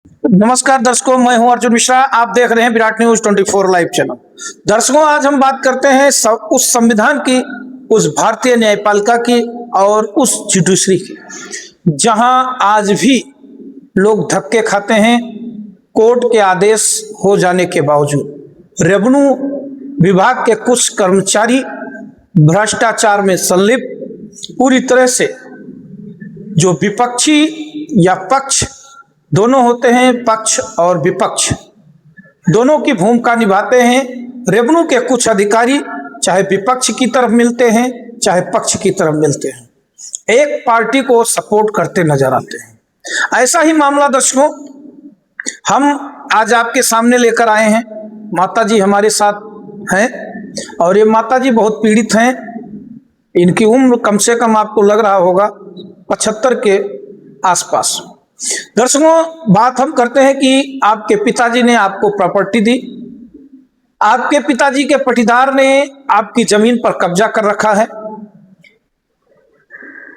नमस्कार दर्शकों, मैं हूं अर्जुन मिश्रा। आप देख रहे हैं विराट न्यूज 24 लाइव चैनल। दर्शकों, आज हम बात करते हैं उस संविधान की, उस भारतीय न्यायपालिका की और उस जुडिशरी की, जहां आज भी लोग धक्के खाते हैं कोर्ट के आदेश हो जाने के बावजूद। रेवेन्यू विभाग के कुछ कर्मचारी भ्रष्टाचार में संलिप्त, पूरी तरह से जो विपक्षी या पक्ष दोनों होते हैं, पक्ष और विपक्ष दोनों की भूमिका निभाते हैं। रेवेन्यू के कुछ अधिकारी चाहे विपक्ष की तरफ मिलते हैं चाहे पक्ष की तरफ मिलते हैं, एक पार्टी को सपोर्ट करते नजर आते हैं। ऐसा ही मामला दर्शकों हम आज आपके सामने लेकर आए हैं। माता जी हमारे साथ हैं और ये माता जी बहुत पीड़ित हैं। इनकी उम्र कम से कम आपको लग रहा होगा 75 के आसपास। दर्शकों, बात हम करते हैं कि आपके पिताजी ने आपको प्रॉपर्टी दी, आपके पिताजी के पटीदार ने आपकी जमीन पर कब्जा कर रखा है,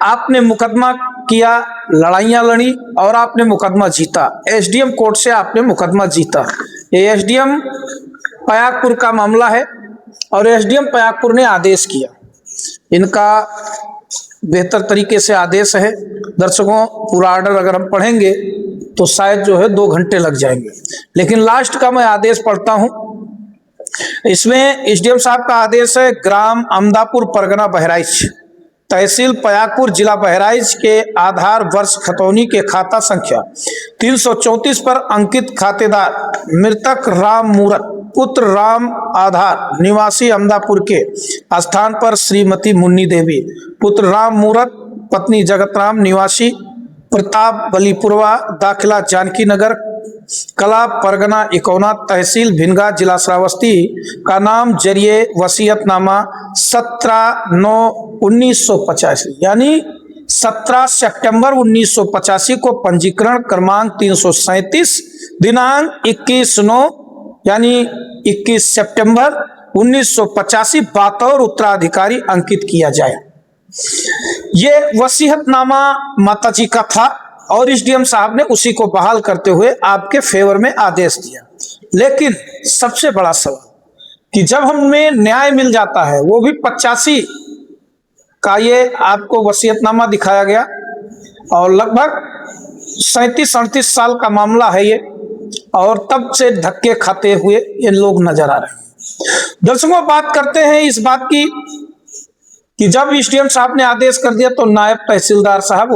आपने मुकदमा किया, लड़ाइयां लड़ी और आपने मुकदमा जीता। एसडीएम कोर्ट से आपने मुकदमा जीता। ये एसडीएम पयागपुर का मामला है और एसडीएम पयागपुर ने आदेश किया। इनका बेहतर तरीके से आदेश है। दर्शकों, पूरा ऑर्डर अगर हम पढ़ेंगे तो शायद जो है 2 घंटे लग जाएंगे, लेकिन लास्ट का मैं आदेश पढ़ता हूं। इसमें एसडीएम साहब का आदेश है, ग्राम अमदापुर, परगना बहराइच, तहसील पयागपुर, जिला बहराइच के आधार वर्ष खतौनी के खाता संख्या 334 पर अंकित खातेदार मृतक राम मूरत पुत्र राम आधार निवासी अमदापुर के स्थान पर श्रीमती मुन्नी देवी पुत्र राम मूरत पत्नी जगतराम निवासी प्रताप बलीपुरवा दाखिला जानकी नगर कला परगना इकौना तहसील भिनगा जिला श्रावस्ती का नाम जरिए वसीयतनामा 17/9/1985 यानी 17 सितंबर 1985 को पंजीकरण क्रमांक 337 दिनांक 21/9 यानी 21 सितंबर 1985 बतौर उत्तराधिकारी अंकित किया जाए। ये वसीयतनामा माता जी का था और एसडीएम साहब ने उसी को बहाल करते हुए आपके फेवर में आदेश दिया। लेकिन सबसे बड़ा सवाल कि जब हमें न्याय मिल जाता है, वो भी 85 का ये आपको वसीयतनामा दिखाया गया और लगभग 37-38 साल का मामला है ये, और तब से धक्के खाते हुए ये लोग नजर आ रहे हैं। दर्शकों, बात करते हैं इस बात की कि जब एसडीएम साहब ने आदेश कर दिया तो नायब तहसीलदार साहब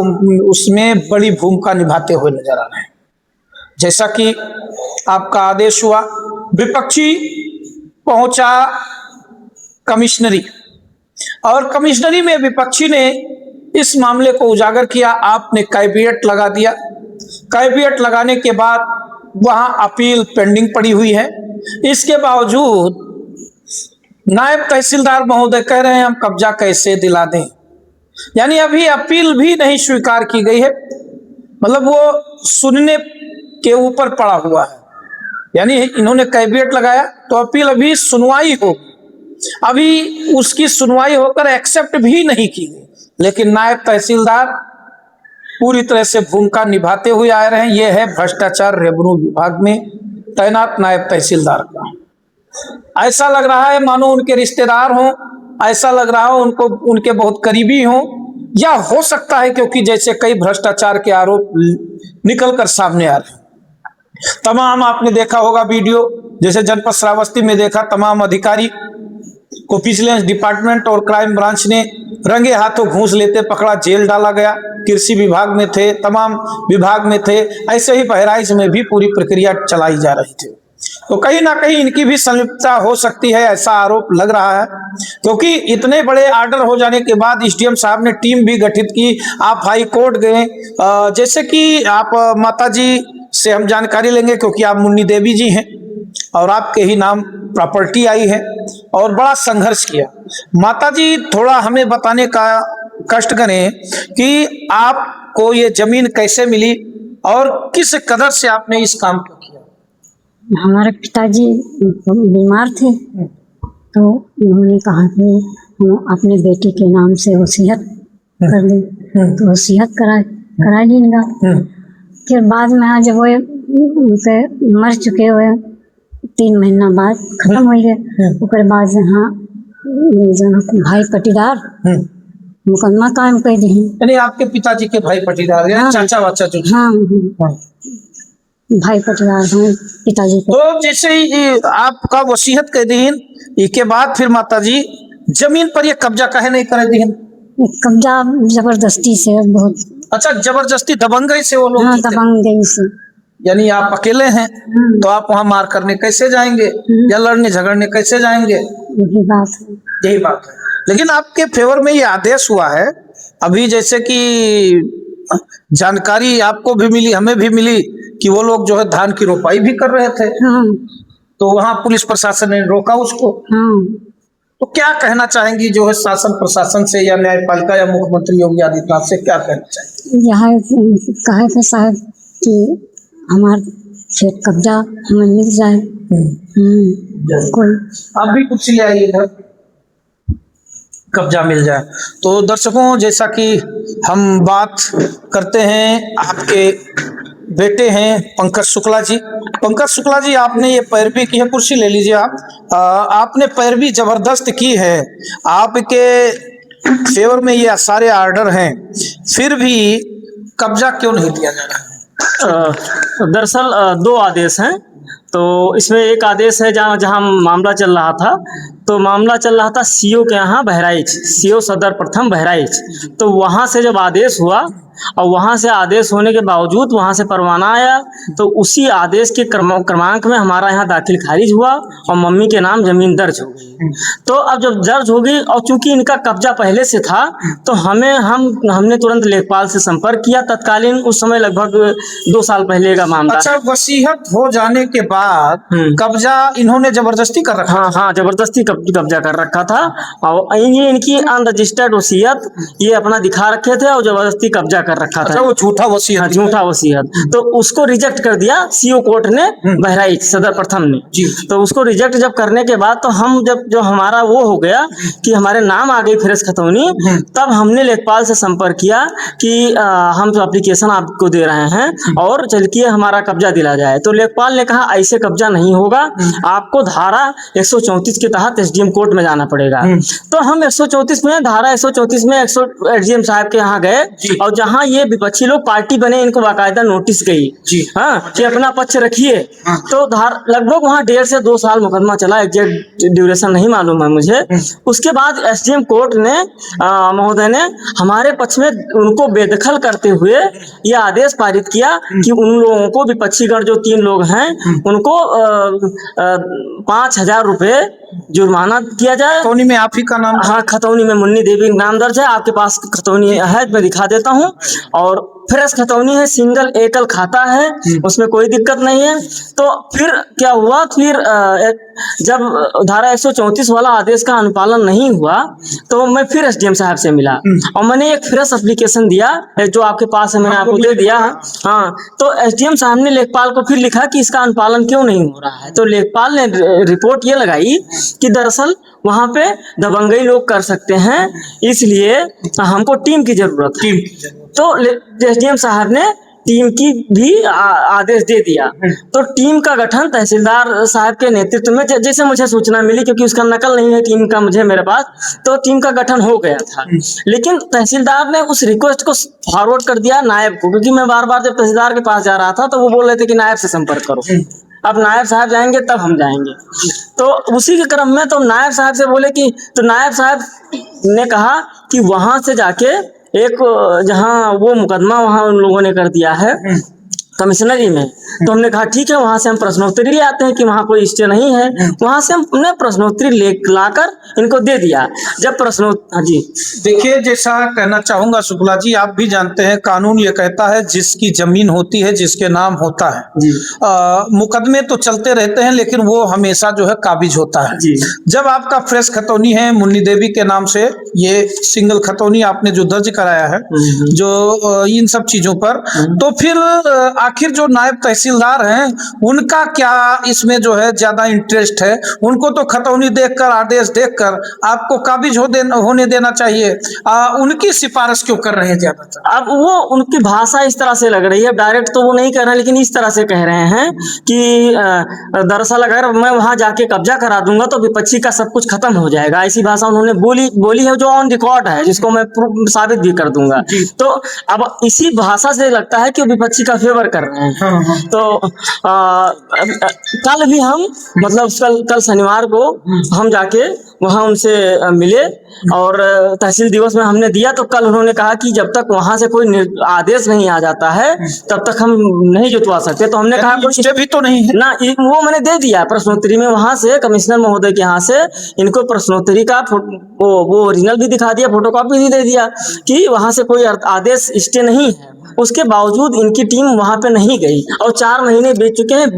उसमें बड़ी भूमिका निभाते हुए नजर आ रहे हैं। जैसा कि आपका आदेश हुआ, विपक्षी पहुंचा कमिश्नरी और कमिश्नरी में विपक्षी ने इस मामले को उजागर किया। आपने कैविएट लगा दिया। कैविएट लगाने के बाद वहां अपील पेंडिंग पड़ी हुई है। इसके बावजूद नायब तहसीलदार महोदय कह रहे हैं हम कब्जा कैसे दिला दें, यानी अभी अपील भी नहीं स्वीकार की गई है। मतलब वो सुनने के ऊपर पड़ा हुआ है, यानी इन्होंने कैविएट लगाया तो अपील अभी सुनवाई होगी, अभी उसकी सुनवाई होकर एक्सेप्ट भी नहीं की गई। लेकिन नायब तहसीलदार पूरी तरह से भूमिका निभाते हुए आ रहे हैं। यह है भ्रष्टाचार रेवेन्यू विभाग में तैनात नायब तहसीलदार का। ऐसा लग रहा है मानो उनके रिश्तेदार हों, ऐसा लग रहा हो उनको उनके बहुत करीबी हों, या हो सकता है क्योंकि जैसे कई भ्रष्टाचार के आरोप निकलकर सामने आ रहे हैं। तमाम आपने देखा होगा वीडियो, जैसे जनपद श्रावस्ती में देखा, तमाम अधिकारी को विजिलेंस डिपार्टमेंट और क्राइम ब्रांच ने रंगे हाथों घूस लेते पकड़ा, जेल डाला गया। कृषि विभाग में थे, तमाम विभाग में थे। ऐसे ही बहराइच में भी पूरी प्रक्रिया चलाई जा रही थी। तो कहीं ना कहीं इनकी भी संलिप्तता हो सकती है, ऐसा आरोप लग रहा है। क्योंकि इतने बड़े ऑर्डर हो जाने के बाद एसडीएम साहब ने टीम भी गठित की। आप हाई कोर्ट गए, जैसे कि आप माता जी से हम जानकारी लेंगे क्योंकि आप मुन्नी देवी जी हैं और आपके ही नाम प्रॉपर्टी आई है और बड़ा संघर्ष किया। माता जी, थोड़ा हमें बताने का कष्ट करें कि आपको ये जमीन कैसे मिली और किस कदर से आपने इस काम को किया। हमारे पिताजी बीमार थे तो उन्होंने कहा कि हम अपने बेटे के नाम से वसीयत कर दें, तो वसीयत करा ली इनका। फिर बाद में जब वो उनके मर चुके हुए 3 महीना बाद खत्म हो गए। उसके बाद यहाँ जो भाई पटीदार मुकदमा कायम कर दी। यानी आपके पिताजी के भाई पटीदार या हाँ। चाचा वाचा जो? हाँ भाई पटीदार हैं पिताजी के। तो जैसे ही ये आपका वसीयत कर दी इसके बाद फिर माता जी जमीन पर ये कब्जा काहे नहीं कर दी? कब्जा जबरदस्ती से बहुत। अच्छा, जबरदस्ती दबंगई से वो लोग हाँ जीते? दबंगई से। यानी आप अकेले हैं तो आप वहां मार करने कैसे जाएंगे या लड़ने झगड़ने कैसे जाएंगे? यही बात है। यही बात है। लेकिन आपके फेवर में ये आदेश हुआ है अभी, जैसे कि जानकारी आपको भी मिली, हमें भी मिली कि वो लोग जो है धान की रोपाई भी कर रहे थे, हाँ तो वहां पुलिस प्रशासन ने रोका उसको। हाँ। तो क्या कहना चाहेंगी जो है शासन प्रशासन से या न्यायपालिका या मुख्यमंत्री योगी आदित्यनाथ से, क्या कहना चाहेंगे? यह कहे थे साहब कि हमार खेत कब्जा हमें मिल जाए। कोई आप भी कुछ ले आइए इधर, कब्जा मिल जाए। तो दर्शकों, जैसा कि हम बात करते हैं, आपके बेटे हैं पंकज शुक्ला जी। पंकज शुक्ला जी, आपने ये पैरवी की है, कुर्सी ले लीजिए आप। आपने पैरवी जबरदस्त की है, आपके फेवर में ये सारे आर्डर हैं, फिर भी कब्जा क्यों नहीं दिया जा रहा है? दरअसल 2 आदेश हैं। तो इसमें एक आदेश है जहाँ मामला चल रहा था, तो मामला चल रहा था सीओ के यहाँ बहराइच, सीओ सदर प्रथम बहराइच। तो वहाँ से जब आदेश हुआ और वहाँ से आदेश होने के बावजूद वहाँ से परवाना आया, तो उसी आदेश के क्रमांक में हमारा यहाँ दाखिल खारिज हुआ और मम्मी के नाम जमीन दर्ज हो गई। तो अब जब दर्ज हो गई और चूंकि इनका कब्जा पहले से था, तो हमने तुरंत लेखपाल से संपर्क किया तत्कालीन। उस समय लगभग 2 साल पहले का मामला। अच्छा, वसीयत हो जाने के बाद कब्जा इन्होंने जबरदस्ती कर रखा? हाँ, जबरदस्ती कब्जा कर रखा था। और ये इनकी अनरजिस्टर्ड वसीयत ये अपना दिखा रखे थे और जबरदस्ती कब्जा कर रखा था। अच्छा, वो झूठा वसीयत? हाँ, झूठा वसीयत। तो उसको रिजेक्ट कर दिया सीओ कोर्ट ने, बहराइच सदर प्रथम ने जी। तो उसको रिजेक्ट जब करने के बाद, तो हम जो हमारा वो हो गया कि हमारे नाम आ गई फिरस खतौनी, तब हमने लेखपाल से संपर्क किया कि हम तो एप्लीकेशन आपको दे रहे हैं और चलिए हमारा कब्जा दिला जाए। तो लेखपाल ने कहा ऐसे कब्जा नहीं होगा, आपको धारा 134 के तहत एसडीएम कोर्ट में जाना पड़ेगा। तो हम 134 में, धारा 134 में एसडीएम साहब के यहाँ गए और जहाँ ये विपक्षी लोग पार्टी बने, इनको बाकायदा नोटिस गई हाँ कि अपना पक्ष रखिए। तो लगभग वहाँ 1.5 से 2 साल मुकदमा चला, एग्जैक्ट ड्यूरेशन नहीं मालूम है मुझे। उसके बाद एसडीएम कोर्ट ने महोदय ने हमारे पक्ष में उनको बेदखल करते हुए ये आदेश पारित किया कि उन लोगों को, विपक्षीगण जो 3 लोग हैं, उनको 5,000 रुपए जुर्माना किया जाए। खतौनी में आप ही का नाम? हाँ, खतौनी में मुन्नी देवी नाम दर्ज है। आपके पास खतौनी है, मैं दिखा देता हूँ। और फ्रेश खतौनी है, सिंगल एकल खाता है, उसमें कोई दिक्कत नहीं है। तो फिर क्या हुआ, फिर जब धारा 134 वाला आदेश का अनुपालन नहीं हुआ, तो मैं फिर एसडीएम साहब से मिला और मैंने एक फ्रेश एप्लीकेशन दिया, जो आपके पास है, मैंने आपको दे दिया। हाँ, तो एसडीएम साहब ने लेखपाल को फिर लिखा कि इसका अनुपालन क्यों नहीं हो रहा है। तो लेखपाल ने रिपोर्ट ये लगाई कि दरअसल वहाँ पे दबंगई लोग कर सकते हैं, इसलिए हमको टीम की जरूरत है। तो एसडीएम साहब ने टीम की भी आदेश दे दिया। तो टीम का गठन तहसीलदार साहब के नेतृत्व में, जैसे मुझे सूचना मिली, क्योंकि उसका नकल नहीं है टीम का मुझे मेरे पास, तो टीम का गठन हो गया था। लेकिन तहसीलदार ने उस रिक्वेस्ट को फॉरवर्ड कर दिया नायब को, क्योंकि मैं बार बार जब तहसीलदार के पास जा रहा था तो वो बोल रहे थे कि नायब से संपर्क करो। अब नायब साहब जाएंगे तब हम जाएंगे। तो उसी के क्रम में तो नायब साहब से बोले कि, तो नायब साहब ने कहा कि वहां से जाके एक, जहां वो मुकदमा वहां उन लोगों ने कर दिया है कमिश्नरी में, तो हमने कहा ठीक है, वहां से हम प्रश्नोत्तरी ले आते हैं कि वहां कोई स्टे नहीं है। वहां से हमने प्रश्नोत्तरी लाकर इनको दे दिया। जब हाँ जी, देखिए, जैसा कहना चाहूंगा शुक्ला जी, आप भी जानते हैं कानून ये कहता है जिसकी जमीन होती है जिसके नाम होता है जी। मुकदमे तो चलते रहते हैं, लेकिन वो हमेशा जो है काबिज होता है। जी। जब आपका फ्रेश खतौनी है मुन्नी देवी के नाम से, ये सिंगल खतौनी आपने जो दर्ज कराया है, जो इन सब चीजों पर, तो फिर आखिर जो नायब तहसीलदार हैं उनका क्या इसमें जो है ज्यादा इंटरेस्ट है? उनको तो खतौनी देखकर, आदेश देखकर आपको काबिज होने देना चाहिए। उनकी सिफारिश क्यों कर रहे हैं ज्यादातर? अब वो उनकी भाषा इस तरह से लग रही है, डायरेक्ट तो वो नहीं कह रहे हैं, लेकिन इस तरह से कह रहे हैं कि दरअसल अगर मैं वहां जाके कब्जा करा दूंगा तो विपक्षी का सब कुछ खत्म हो जाएगा। ऐसी भाषा उन्होंने बोली है, जो ऑन रिकॉर्ड है, जिसको मैं साबित भी कर दूंगा। तो अब इसी भाषा से लगता है कि वो विपक्षी का फेवर कर रहे हैं। तो कल भी हम मतलब कल शनिवार को हम जाके वहां उनसे मिले और तहसील दिवस में हमने दिया। तो कल उन्होंने कहा कि जब तक वहां से कोई आदेश नहीं आ जाता है तब तक हम नहीं जुटवा सकते। तो हमने कहा कोई भी तो नहीं है ना, वो मैंने दे दिया प्रश्नोत्तरी में, वहां से कमिश्नर महोदय के यहाँ से इनको प्रश्नोत्तरी का वो ओरिजिनल भी दिखा दिया, फोटोकॉपी भी दे दिया कि वहां से कोई आदेश स्टे नहीं है। उसके बावजूद इनकी टीम वहां पे नहीं गई और 4 महीने बीत चुके हैं।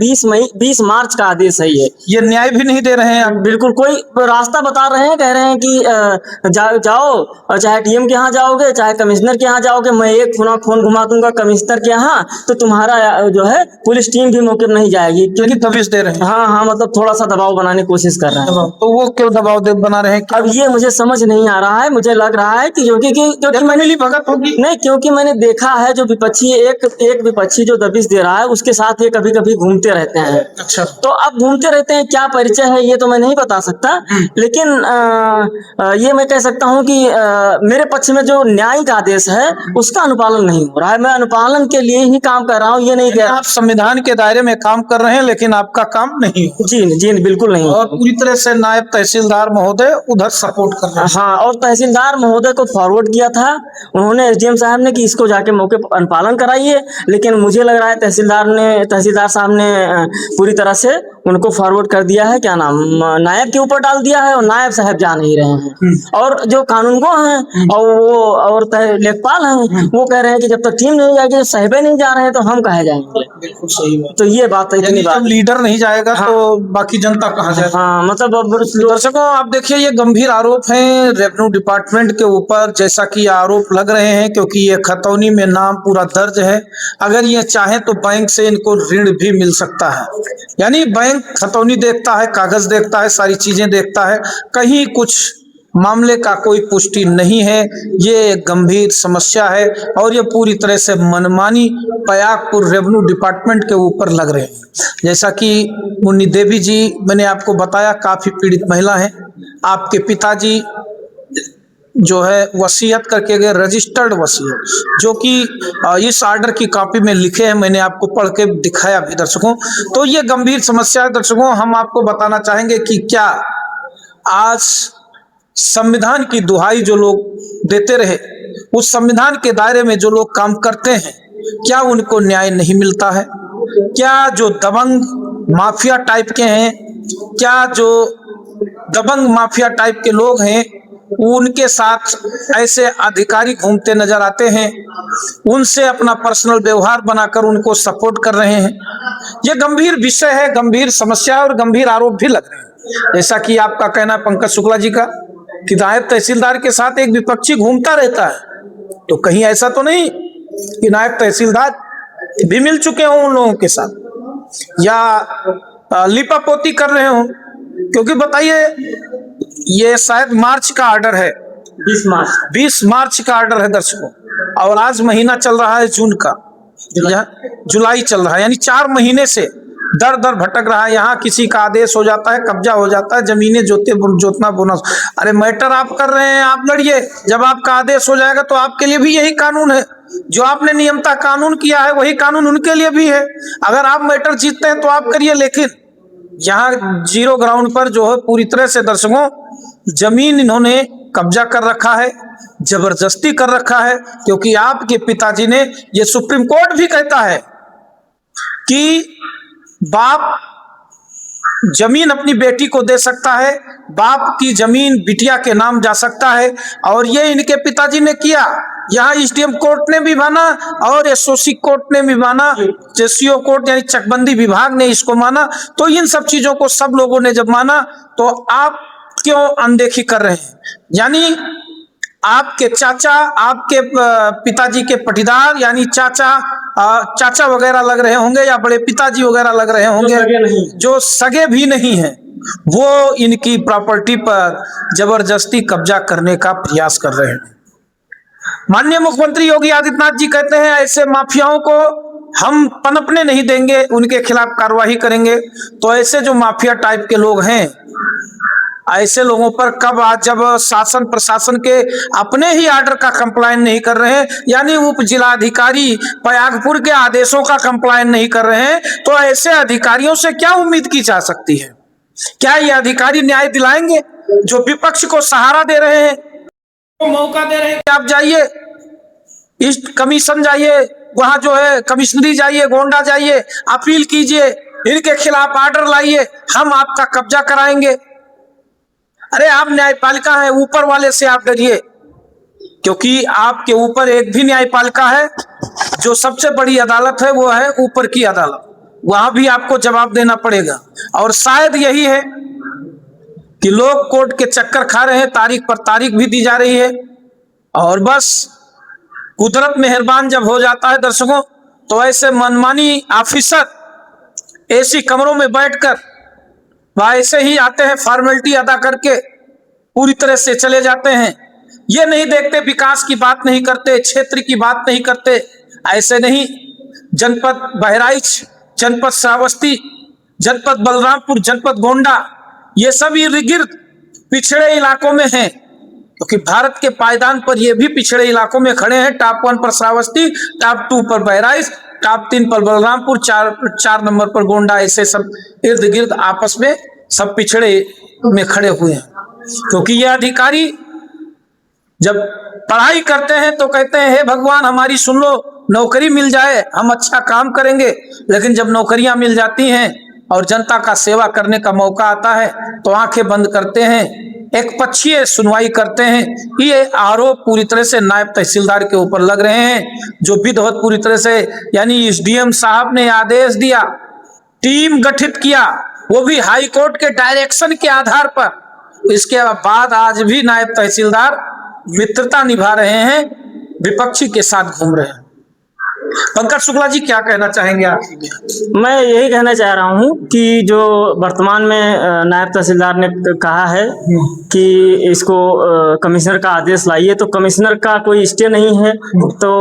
20 मार्च का आदेश है ये न्याय भी नहीं दे रहे हैं। बिल्कुल कोई रास्ता बता रहे हैं, कह रहे हैं कि जाओ, चाहे टीएम के यहाँ जाओगे, चाहे कमिश्नर के यहाँ जाओगे, मैं एक फोन घुमा दूंगा कमिश्नर के यहाँ, तो तुम्हारा जो है पुलिस टीम भी मौके पर नहीं जाएगी, क्योंकि दबिश दे रहे हैं। हाँ, मतलब थोड़ा सा दबाव बनाने की कोशिश कर रहे हैं। तो वो क्यों दबाव बना रहे हैं? अब ये मुझे समझ नहीं आ रहा है। मुझे लग रहा है कि क्योंकि मैंने भगत होगी नहीं, क्योंकि मैंने देखा है जो विपक्षी एक विपक्षी जो दबिश दे रहा है उसके साथ ये कभी कभी घूमते रहते हैं। अच्छा, तो अब घूमते रहते हैं, क्या परिचय है ये तो मैं नहीं बता सकता, लेकिन ये मैं कह सकता हूँ कि मेरे पक्ष में जो न्यायिक आदेश है उसका अनुपालन नहीं हो रहा है। मैं अनुपालन के लिए ही काम कर रहा हूँ, ये नहीं कह रहा। आप संविधान के दायरे में काम कर रहे हैं लेकिन आपका काम नहीं हो। जी बिल्कुल नहीं। और पूरी तरह से नायब तहसीलदार महोदय उधर सपोर्ट कर रहे हैं। हाँ, और तहसीलदार महोदय को फॉरवर्ड किया था उन्होंने एसडीएम साहब ने कि इसको जाके मौके पर अनुपालन कराइए, लेकिन मुझे लग रहा है तहसीलदार साहब ने पूरी तरह से उनको फॉरवर्ड कर दिया है, क्या नाम, नायब के ऊपर डाल दिया है, और नायब साहब जा नहीं रहे हैं। और जो कानूनगो हैं और लेखपाल हैं वो कह रहे हैं कि जब तक टीम नहीं जाएगी, साहिबे नहीं जा रहे हैं तो हम कहाँ जाएंगे। बिल्कुल सही बात। तो ये बात है, इतनी बात। लीडर नहीं जाएगा तो बाकी जनता कहाँ जाएगा? हाँ, मतलब दर्शकों आप देखिए, ये गंभीर आरोप हैं रेवेन्यू डिपार्टमेंट के ऊपर, जैसा कि आरोप लग रहे हैं, क्योंकि ये खतौनी में नाम पूरा दर्ज है। अगर ये चाहे तो बैंक से इनको ऋण भी मिल सकता है। यानी बैंक खतौनी देखता है, कागज देखता है, सारी चीजें देखता है, कहीं कुछ मामले का कोई पुष्टि नहीं है। ये गंभीर समस्या है और ये पूरी तरह से मनमानी पयागपुर रेवेन्यू डिपार्टमेंट के ऊपर लग रहे हैं। जैसा कि मुन्नी देवी जी मैंने आपको बताया, काफी पीड़ित महिला है। आपके पिताजी जो है वसीयत करके गए, रजिस्टर्ड वसीयत, जो कि इस आर्डर की कॉपी में लिखे हैं, मैंने आपको पढ़ के दिखाया भी दर्शकों। तो ये गंभीर समस्या है दर्शकों। हम आपको बताना चाहेंगे कि क्या आज संविधान की दुहाई जो लोग देते रहे, उस संविधान के दायरे में जो लोग काम करते हैं, क्या उनको न्याय नहीं मिलता है? क्या जो दबंग माफिया टाइप के हैं, क्या जो दबंग माफिया टाइप के लोग हैं, उनके साथ ऐसे अधिकारी घूमते नजर आते हैं, उनसे अपना पर्सनल व्यवहार बनाकर उनको सपोर्ट कर रहे हैं? यह गंभीर विषय है, गंभीर समस्या और गंभीर आरोप भी लग रहे हैं। जैसा कि आपका कहना पंकज शुक्ला जी का कि नायब तहसीलदार के साथ एक विपक्षी घूमता रहता है, तो कहीं ऐसा तो नहीं कि नायब तहसीलदार भी मिल चुके हों उन लोगों के साथ या लिपापोती कर रहे हों? क्योंकि बताइए, ये शायद मार्च का ऑर्डर है, 20 मार्च का ऑर्डर है दर्शकों, और आज महीना चल रहा है जून का, जुलाई चल रहा है, यानी 4 महीने से दर दर भटक रहा है। यहाँ किसी का आदेश हो जाता है, कब्जा हो जाता है, जमीनें जोतना बोनस। अरे मैटर आप कर रहे हैं, आप लड़िए, जब आपका आदेश हो जाएगा तो आपके लिए भी यही कानून है। जो आपने नियमता कानून किया है वही कानून उनके लिए भी है। अगर आप मैटर जीतते हैं तो आप करिए, लेकिन यहाँ जीरो ग्राउंड पर जो है पूरी तरह से दर्शकों जमीन इन्होंने कब्जा कर रखा है, जबरदस्ती कर रखा है। क्योंकि आपके पिताजी ने, ये सुप्रीम कोर्ट भी कहता है कि बाप जमीन अपनी बेटी को दे सकता है, बाप की जमीन बिटिया के नाम जा सकता है, और ये इनके पिताजी ने किया। यहाँ एसडीएम कोर्ट ने भी माना और एसओसी कोर्ट ने भी माना, जेसीओ कोर्ट यानी चकबंदी विभाग ने इसको माना। तो इन सब चीजों को सब लोगों ने जब माना, तो आप क्यों अनदेखी कर रहे हैं? यानी आपके चाचा, आपके पिताजी के पटीदार यानी चाचा वगैरह लग रहे होंगे या बड़े पिताजी वगैरह लग रहे होंगे, जो सगे भी नहीं हैं, वो इनकी प्रॉपर्टी पर जबरदस्ती कब्जा करने का प्रयास कर रहे हैं। माननीय मुख्यमंत्री योगी आदित्यनाथ जी कहते हैं ऐसे माफियाओं को हम पनपने नहीं देंगे, उनके खिलाफ कार्रवाई करेंगे। तो ऐसे जो माफिया टाइप के लोग हैं, ऐसे लोगों पर कब आज जब शासन प्रशासन के अपने ही आर्डर का कंप्लायन नहीं कर रहे हैं, यानी उप जिलाधिकारी प्रयागपुर के आदेशों का कंप्लायन नहीं कर रहे हैं, तो ऐसे अधिकारियों से क्या उम्मीद की जा सकती है? क्या ये अधिकारी न्याय दिलाएंगे जो विपक्ष को सहारा दे रहे हैं, मौका दे रहे हैं कि आप जाइए ईस्ट कमीशन, जाइए वहां जो है कमिश्नरी, जाइए गोंडा, जाइए अपील कीजिए, इनके खिलाफ आर्डर लाइए, हम आपका कब्जा कराएंगे। अरे आप न्यायपालिका है, ऊपर वाले से आप डरिए, क्योंकि आपके ऊपर एक भी न्यायपालिका है, जो सबसे बड़ी अदालत है वो है ऊपर की अदालत, वहां भी आपको जवाब देना पड़ेगा। और शायद यही है कि लोग कोर्ट के चक्कर खा रहे हैं, तारीख पर तारीख भी दी जा रही है, और बस कुदरत मेहरबान जब हो जाता है दर्शकों, तो ऐसे मनमानी ऑफिसर एसी कमरों में बैठकर वह ऐसे ही आते हैं, फॉर्मेलिटी अदा करके पूरी तरह से चले जाते हैं। ये नहीं देखते, विकास की बात नहीं करते, क्षेत्र की बात नहीं करते। ऐसे नहीं, जनपद बहराइच, जनपद श्रावस्ती, जनपद बलरामपुर, जनपद गोंडा, ये सब इर्द गिर्द पिछड़े इलाकों में हैं, क्योंकि भारत के पायदान पर ये भी पिछड़े इलाकों में खड़े हैं। टॉप 1 पर श्रावस्ती, टॉप 2 पर बहराइच, टॉप 3 पर बलरामपुर, 4 नंबर पर गोंडा, ऐसे सब इर्द गिर्द आपस में सब पिछड़े में खड़े हुए हैं। क्योंकि ये अधिकारी जब पढ़ाई करते हैं तो कहते हैं हे भगवान हमारी सुन लो, नौकरी मिल जाए, हम अच्छा काम करेंगे। लेकिन जब नौकरियां मिल जाती हैं और जनता का सेवा करने का मौका आता है तो आंखें बंद करते हैं, एक पक्षीय सुनवाई करते हैं। ये आरोप पूरी तरह से नायब तहसीलदार के ऊपर लग रहे हैं, जो विधिवत पूरी तरह से, यानी एसडीएम साहब ने आदेश दिया, टीम गठित किया, वो भी हाई कोर्ट के डायरेक्शन के आधार पर। इसके बाद आज भी नायब तहसीलदार मित्रता निभा रहे हैं, विपक्षी के साथ घूम रहे हैं। पंकज शुक्ला जी क्या कहना चाहेंगे आप? मैं यही कहना चाह रहा हूँ कि जो वर्तमान में नायब तहसीलदार ने कहा है कि इसको कमिश्नर का आदेश लाइए, तो कमिश्नर का कोई स्टे नहीं है, तो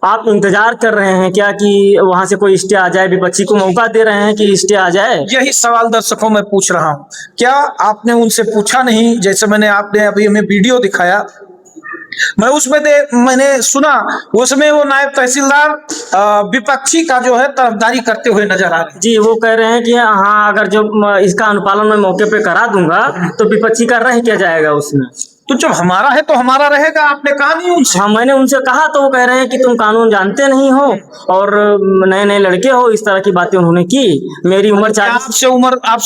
आप इंतजार कर रहे हैं क्या कि वहां से कोई स्टे आ जाए? विपक्षी को मौका दे रहे हैं कि स्टे आ जाए? यही सवाल दर्शकों में पूछ रहा हूँ, क्या आपने उनसे पूछा नहीं? जैसे आपने अभी हमें वीडियो दिखाया, मैं उसमें मैंने सुना, उसमें वो नायब तहसीलदार विपक्षी का जो है तरफदारी करते हुए नजर आ रहे हैं। जी, वो कह रहे हैं कि हाँ, अगर जो इसका अनुपालन मैं मौके पे करा दूंगा तो विपक्षी का रह क्या जाएगा उसमें? तो जब हमारा है तो हमारा रहेगा, आपने कहा नहीं उनसे? हाँ, मैंने उनसे कहा तो वो कह रहे हैं कि तुम कानून जानते नहीं हो और नए नए लड़के हो, इस तरह की बातें उन्होंने की। मेरी उम्र आपसे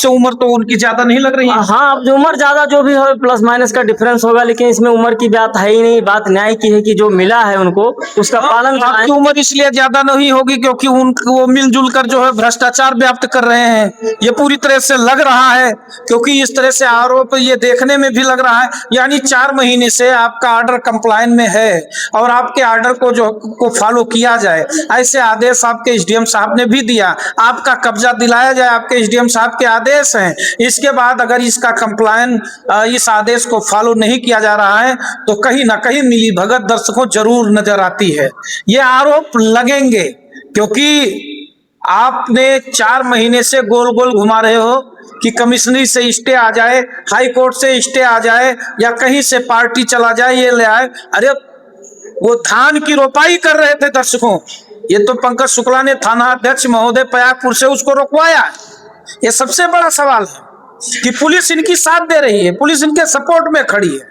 उम्र तो उनकी ज्यादा नहीं लग रही है? हाँ, अब जो उम्र ज्यादा जो भी हो, प्लस माइनस का डिफरेंस होगा, लेकिन इसमें उम्र की बात है ही नहीं। बात न्याय की है कि जो मिला है उनको उसका पालन। आपकी उम्र इसलिए ज्यादा नहीं होगी क्योंकि वो मिलजुल कर जो है भ्रष्टाचार व्याप्त कर रहे हैं, ये पूरी तरह से लग रहा है। क्योंकि इस तरह से आरोप ये देखने में भी लग रहा है, यानी 4 महीने से आपका ऑर्डर कंप्लायन में है और आपके ऑर्डर को फॉलो किया जाए, ऐसे आदेश आपके एसडीएम साहब ने भी दिया, आपका कब्जा दिलाया जाए, आपके एसडीएम साहब के आदेश हैं। इसके बाद अगर इसका कंप्लायन, इस आदेश को फॉलो नहीं किया जा रहा है तो कहीं ना कहीं मिली भगत दर्शकों जरूर नजर आती है। ये आरोप लगेंगे क्योंकि आपने 4 महीने से गोल गोल घुमा रहे हो कि कमिश्नरी से स्टे आ जाए, हाई कोर्ट से स्टे आ जाए, या कहीं से पार्टी चला जाए, ये ले आए। अरे वो धान की रोपाई कर रहे थे दर्शकों, ये तो पंकज शुक्ला ने थाना अध्यक्ष महोदय प्रयागपुर से उसको रुकवाया। ये सबसे बड़ा सवाल है कि पुलिस इनकी साथ दे रही है, पुलिस इनके सपोर्ट में खड़ी है,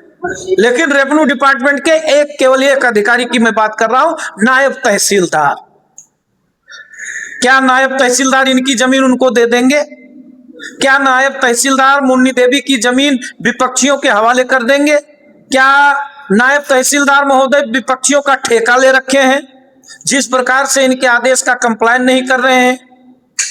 लेकिन रेवेन्यू डिपार्टमेंट के केवल एक अधिकारी की मैं बात कर रहा हूं, नायब तहसीलदार। क्या नायब तहसीलदार इनकी जमीन उनको दे देंगे? क्या नायब तहसीलदार मुन्नी देवी की जमीन विपक्षियों के हवाले कर देंगे? क्या नायब तहसीलदार महोदय विपक्षियों का ठेका ले रखे हैं? जिस प्रकार से इनके आदेश का कंप्लायन नहीं कर रहे हैं,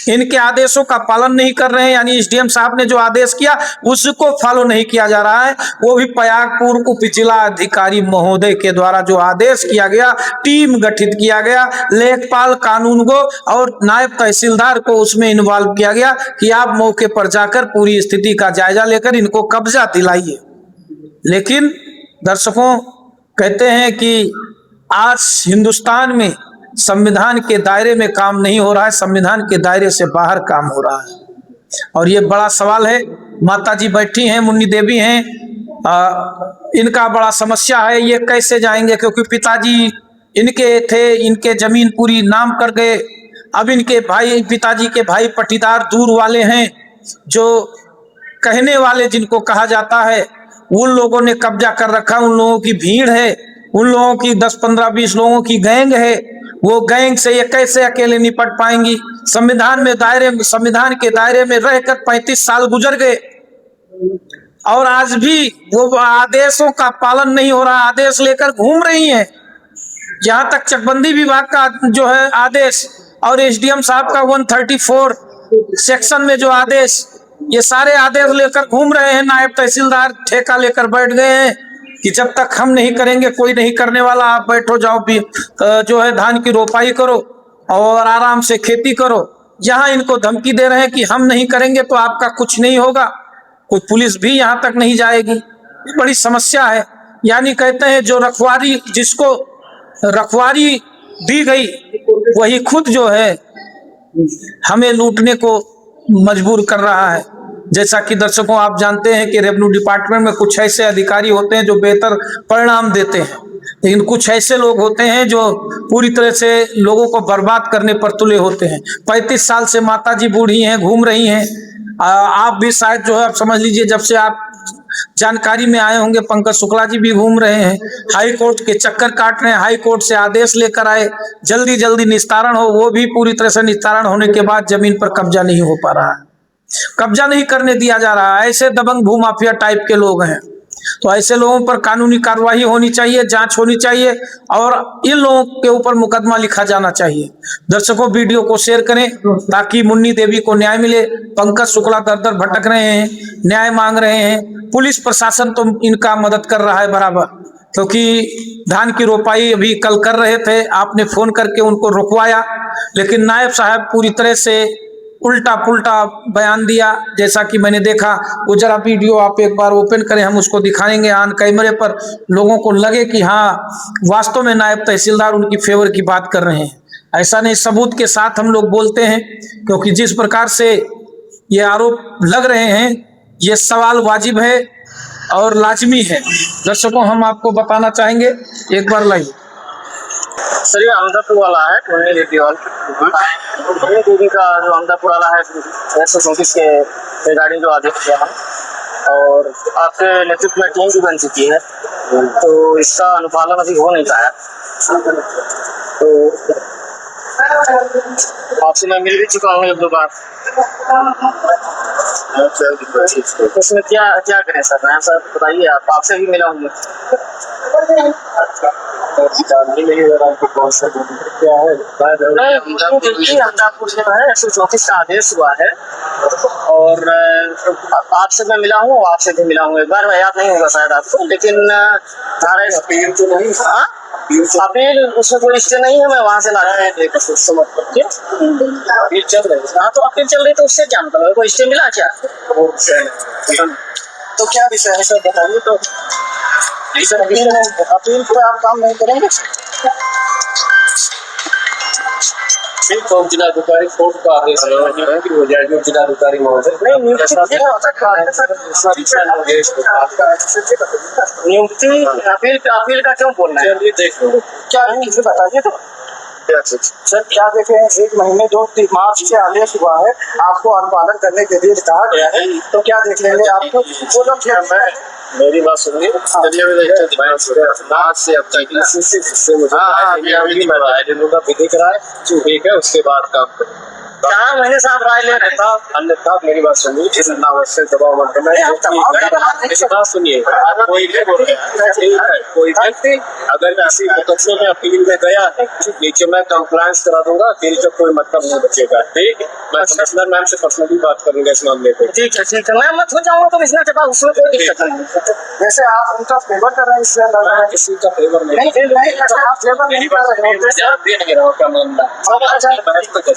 इनके आदेशों का पालन नहीं कर रहे हैं, यानी एसडीएम साहब ने जो आदेश किया उसको फॉलो नहीं किया जा रहा है। वो भी प्रयागपुर उप जिला अधिकारी महोदय के द्वारा जो आदेश किया गया, टीम गठित किया गया, लेखपाल कानून को और नायब तहसीलदार को उसमें इन्वॉल्व किया गया कि आप मौके पर जाकर पूरी स्थिति का जायजा लेकर इनको कब्जा दिलाइए। लेकिन दर्शकों, कहते हैं कि आज हिंदुस्तान में संविधान के दायरे में काम नहीं हो रहा है, संविधान के दायरे से बाहर काम हो रहा है। और ये बड़ा सवाल है। माताजी बैठी हैं, मुन्नी देवी हैं, इनका बड़ा समस्या है, ये कैसे जाएंगे, क्योंकि पिताजी इनके थे, इनके जमीन पूरी नाम कर गए। अब इनके भाई, पिताजी के भाई पटीदार दूर वाले हैं, जो कहने वाले जिनको कहा जाता है, उन लोगों ने कब्जा कर रखा। उन लोगों की भीड़ है, उन लोगों की 10, 15, 20 लोगों की गैंग है। वो गैंग से ये कैसे अकेले निपट पाएंगी। संविधान के दायरे में रहकर 35 साल गुजर गए और आज भी वो आदेशों का पालन नहीं हो रहा। आदेश लेकर घूम रही हैं। जहां तक चकबंदी विभाग का जो है आदेश और एसडीएम साहब का 134 सेक्शन में जो आदेश, ये सारे आदेश लेकर घूम रहे हैं। नायब तहसीलदार ठेका लेकर बैठ गए हैं कि जब तक हम नहीं करेंगे कोई नहीं करने वाला, आप बैठो, जाओ भी जो है धान की रोपाई करो और आराम से खेती करो। जहां इनको धमकी दे रहे हैं कि हम नहीं करेंगे तो आपका कुछ नहीं होगा, कोई पुलिस भी यहां तक नहीं जाएगी। बड़ी समस्या है। यानी कहते हैं जो रखवारी, जिसको रखवारी दी गई वही खुद जो है हमें लूटने को मजबूर कर रहा है। जैसा कि दर्शकों आप जानते हैं कि रेवेन्यू डिपार्टमेंट में कुछ ऐसे अधिकारी होते हैं जो बेहतर परिणाम देते हैं, लेकिन कुछ ऐसे लोग होते हैं जो पूरी तरह से लोगों को बर्बाद करने पर तुले होते हैं। 35 साल से माताजी बूढ़ी हैं, घूम रही हैं। आप भी शायद जो है, आप समझ लीजिए, जब से आप जानकारी में आए होंगे, पंकज शुक्ला जी भी घूम रहे हैं, हाई कोर्ट के चक्कर काट रहे हैं। हाई कोर्ट से आदेश लेकर आए, जल्दी जल्दी निस्तारण हो, वो भी पूरी तरह से निस्तारण होने के बाद जमीन पर कब्जा नहीं हो पा रहा है, कब्जा नहीं करने दिया जा रहा है। ऐसे दबंग भूमाफिया टाइप के लोग हैं। तो ऐसे लोगों पर कानूनी कार्रवाई होनी चाहिए, जांच होनी चाहिए और इन लोगों के ऊपर मुकदमा लिखा जाना चाहिए। दर्शकों, वीडियो को शेयर करें ताकि मुन्नी देवी को न्याय मिले। पंकज शुक्ला दर दर भटक रहे हैं, न्याय मांग रहे हैं। पुलिस प्रशासन तो इनका मदद कर रहा है बराबर, क्योंकि धान की रोपाई अभी कल कर रहे थे, आपने फोन करके उनको रुकवाया, लेकिन नायब साहब पूरी तरह से उल्टा पुल्टा बयान दिया। जैसा कि मैंने देखा, वो जरा वीडियो आप एक बार ओपन करें, हम उसको दिखाएंगे ऑन कैमरे पर, लोगों को लगे कि हाँ वास्तव में नायब तहसीलदार उनकी फेवर की बात कर रहे हैं। ऐसा नहीं, सबूत के साथ हम लोग बोलते हैं, क्योंकि जिस प्रकार से ये आरोप लग रहे हैं ये सवाल वाजिब है और लाजमी है। दर्शकों, हम आपको बताना चाहेंगे, एक बार लाइए। सर, ये अहमदापुर वाला है, मुन्नी देवी का जो अहमदापुर वाला है 134 के रिगार्डिंग जो आदेश दिया है और आपके नेतृत्व में टीम भी बन चुकी है, तो इसका अनुपालन अभी हो नहीं पाया। तो आपसे मैं मिल भी चुका हूँ 1-2 बार। इसमें क्या क्या करें सर? मैं सर बताइए, आप आपसे भी मिला हूँ। अहमदापुर जो है 134 का आदेश हुआ है और आपसे मैं मिला हूँ, आपसे भी मिला हूँ एक बार, याद नहीं होगा शायद आपको, लेकिन अपील तो नहीं, अपील उसमें कोई स्टे नहीं है। मैं वहाँ से लाया है अपील चल रही है। हाँ, तो अपील चल रही तो उससे क्या मतलब है? कोई स्टे मिला क्या? तो क्या विषय है सर, बताइए। तो अपील पर आप काम नहीं करेंगे? तो जिलाधिकारी कोर्ट का आदेश है कि वो जाएगी जिलाधिकारी महोदय नियुक्ति। अपील का क्यों बोलना है? देखो क्या है, इसे बताइए। तो सर क्या देखें, 1 महीने 2 मार्च से आदेश हुआ है, आपको अनुपालन करने के लिए कहा गया है, तो क्या देख लेंगे आपको? मेरी बात सुनिए, आज से अब तक विधि कराए, ठीक है, उसके बाद काम करें। 4 महीने से आप राय ले रहे थे। अन्यथा मेरी बात सुनिए, इस अनावश्यक दबाव मत करना। सुनिए, कोई भी बोल रहा है, कोई भी अगर किसी मुकदमे में अपील में गया है, नीचे मैं कंप्लायंस करा दूंगा, फिर जब कोई मतलब नहीं बचेगा। ठीक, मैं कमिश्नर मैम से पर्सनली बात करूंगा इस मामले पे। ठीक है, मैं मत हो जाऊंगा कमिश्नर के पास, उसमें कोई दिक्कत नहीं। वैसे आप उनका फेवर कर रहे हैं, इसलिए लग रहा है किसी का फेवर नहीं, आप फेवर नहीं कर रहे हो।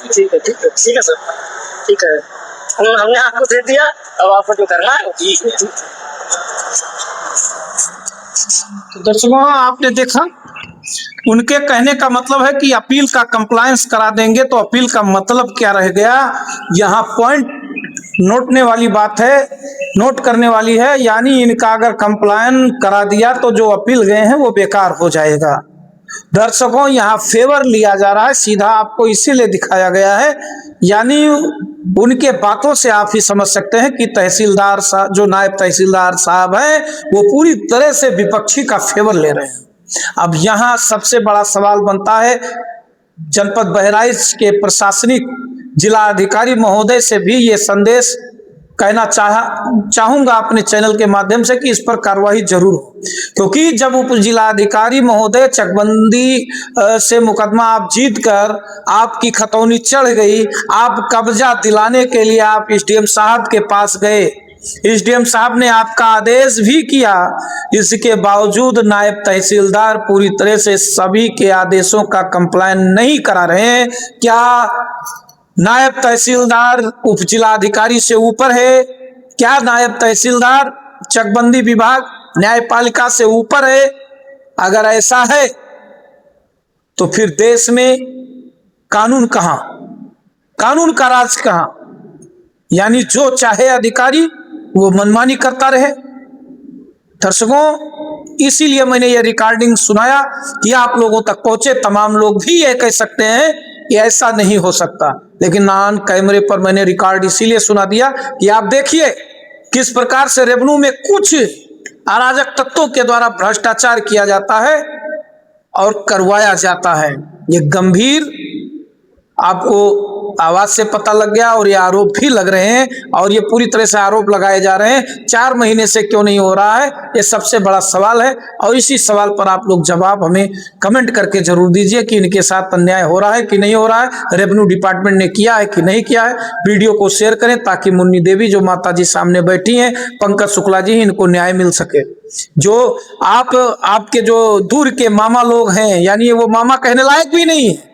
ठीक है, ठीक है, ठीक है सर, ठीक है, हमने आपको दे दिया, अब आपको जो करना है। तो दर्शकों आपने देखा, उनके कहने का मतलब है कि अपील का कंप्लायंस करा देंगे। तो अपील का मतलब क्या रह गया, यहाँ पॉइंट नोटने वाली बात है, नोट करने वाली है। यानी इनका अगर कंप्लायंस करा दिया तो जो अपील गए हैं वो बेकार हो जाएगा। दर्शकों यहाँ फेवर लिया जा रहा है, सीधा आपको इसीलिए दिखाया गया है। यानी उनके बातों से आप ही समझ सकते हैं कि तहसीलदार साहब, जो नायब तहसीलदार साहब हैं, वो पूरी तरह से विपक्षी का फेवर ले रहे हैं। अब यहाँ सबसे बड़ा सवाल बनता है, जनपद बहराइच के प्रशासनिक जिला अधिकारी महोदय से भी ये संदेश कहना चाहूंगा अपने चैनल के माध्यम से कि इस पर कार्रवाई जरूर हो, क्योंकि जब उप जिलाधिकारी महोदय चकबंदी से मुकदमा आप जीत कर आपकी खतौनी चढ़ गई, आप कब्जा दिलाने के लिए आप एसडीएम साहब के पास गए, एसडीएम साहब ने आपका आदेश भी किया, इसके बावजूद नायब तहसीलदार पूरी तरह से सभी के आदेशों का कंप्लायंस नहीं करा रहे हैं। क्या नायब तहसीलदार उप जिलाधिकारी से ऊपर है? क्या नायब तहसीलदार चकबंदी विभाग न्यायपालिका से ऊपर है? अगर ऐसा है तो फिर देश में कानून कहां, कानून का राज कहां? यानी जो चाहे अधिकारी वो मनमानी करता रहे। दर्शकों इसीलिए मैंने ये रिकॉर्डिंग सुनाया कि आप लोगों तक पहुंचे। तमाम लोग भी ये कह सकते हैं कि ऐसा नहीं हो सकता, लेकिन ऑन कैमरे पर मैंने रिकॉर्ड इसीलिए सुना दिया कि आप देखिए किस प्रकार से रेवेन्यू में कुछ अराजक तत्वों के द्वारा भ्रष्टाचार किया जाता है और करवाया जाता है। ये गंभीर आपको आवाज से पता लग गया और ये आरोप भी लग रहे हैं, और ये पूरी तरह से आरोप लगाए जा रहे हैं। 4 महीने से क्यों नहीं हो रहा है, ये सबसे बड़ा सवाल है। और इसी सवाल पर आप लोग जवाब हमें कमेंट करके जरूर दीजिए कि इनके साथ अन्याय हो रहा है कि नहीं हो रहा है, रेवेन्यू डिपार्टमेंट ने किया है कि नहीं किया है। वीडियो को शेयर करें ताकि मुन्नी देवी जो माता जी सामने बैठी हैं, पंकज शुक्ला जी, इनको न्याय मिल सके। जो आपके जो दूर के मामा लोग हैं, यानी वो मामा कहने लायक भी नहीं है,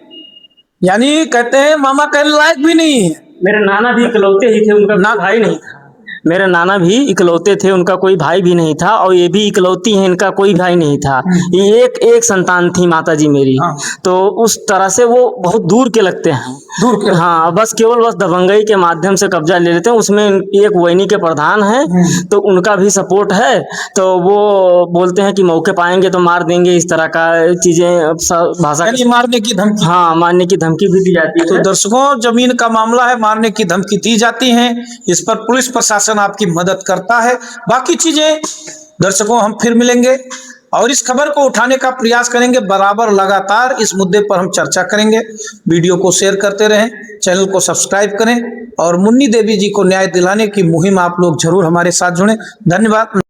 यानी कहते हैं मामा कहने लायक भी नहीं है। मेरे नाना भी इकलौते ही थे, उनका भाई नहीं था। मेरे नाना भी इकलौते थे, उनका कोई भाई भी नहीं था, और ये भी इकलौती हैं, इनका कोई भाई नहीं था। ये एक संतान थी माता जी मेरी। तो उस तरह से वो बहुत दूर के लगते हैं, दूर के। हाँ, बस दबंगई के माध्यम से कब्जा ले लेते हैं। उसमें एक वैनी के प्रधान है, तो उनका भी सपोर्ट है। तो वो बोलते हैं कि मौके पाएंगे तो मार देंगे, इस तरह का चीजें भाषा मारने की धमकी, हाँ, मारने की धमकी भी दी जाती है। तो दर्शकों जमीन का मामला है, मारने की धमकी दी जाती है, इस पर पुलिस प्रशासन आपकी मदद करता है। बाकी चीजें दर्शकों हम फिर मिलेंगे और इस खबर को उठाने का प्रयास करेंगे। बराबर लगातार इस मुद्दे पर हम चर्चा करेंगे। वीडियो को शेयर करते रहें, चैनल को सब्सक्राइब करें और मुन्नी देवी जी को न्याय दिलाने की मुहिम आप लोग जरूर हमारे साथ जुड़ें। धन्यवाद।